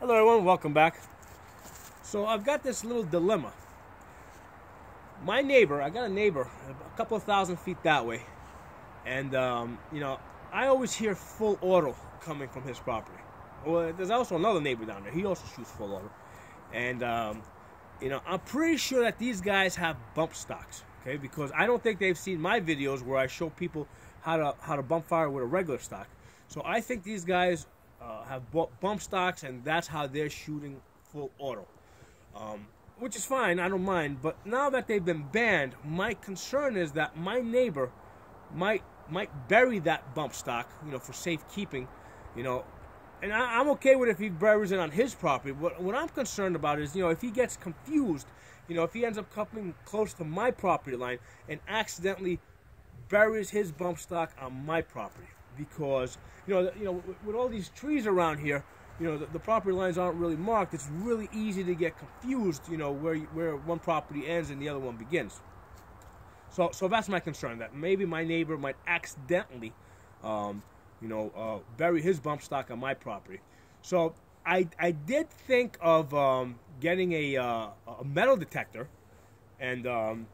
Hello everyone, welcome back. So I've got this little dilemma. My neighbor, I got a neighbor a couple of thousand feet that way, and I always hear full auto coming from his property. Well, there's also another neighbor down there. He also shoots full auto, and I'm pretty sure that these guys have bump stocks. Okay, because I don't think they've seen my videos where I show people how to bump fire with a regular stock. So I think these guys have bump stocks, and that's how they're shooting full auto, which is fine. I don't mind. But now that they've been banned, my concern is that my neighbor might bury that bump stock, for safekeeping, and I'm okay with if he buries it on his property. What I'm concerned about is, if he gets confused, if he ends up coming close to my property line and accidentally buries his bump stock on my property. Because with all these trees around here, the property lines aren't really marked. It's really easy to get confused, where one property ends and the other one begins. So that's my concern, that maybe my neighbor might accidentally, bury his bump stock on my property. So I did think of getting a metal detector and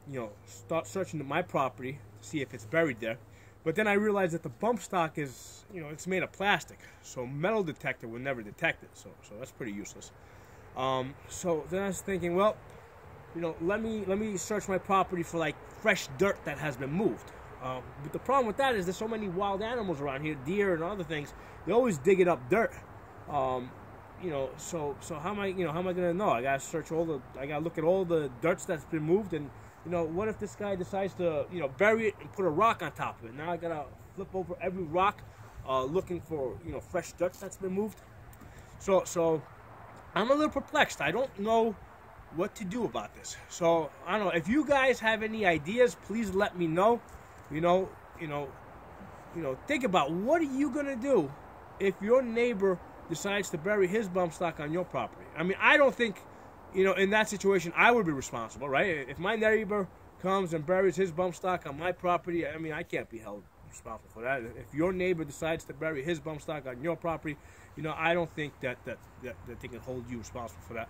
start searching my property to see if it's buried there. But then I realized that the bump stock is, it's made of plastic, so metal detector would never detect it. So that's pretty useless. So then I was thinking, well, let me search my property for like fresh dirt that has been moved. But the problem with that is there's so many wild animals around here, deer and other things. They always digging up dirt. So how am I gonna know? I gotta look at all the dirts that's been moved, and what if this guy decides to, bury it and put a rock on top of it? Now I gotta flip over every rock, looking for, fresh dirt that's been moved. So I'm a little perplexed. I don't know what to do about this. So I don't know if you guys have any ideas. Please let me know. Think about, what are you gonna do if your neighbor decides to bury his bump stock on your property? I mean, I don't think, in that situation, I would be responsible, right? If my neighbor comes and buries his bump stock on my property, I mean, I can't be held responsible for that. If your neighbor decides to bury his bump stock on your property, I don't think that they can hold you responsible for that.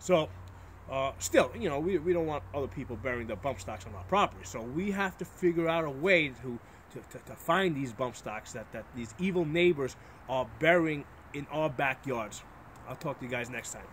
So, still, we don't want other people burying their bump stocks on our property. So we have to figure out a way to find these bump stocks that these evil neighbors are burying in our backyards. I'll talk to you guys next time.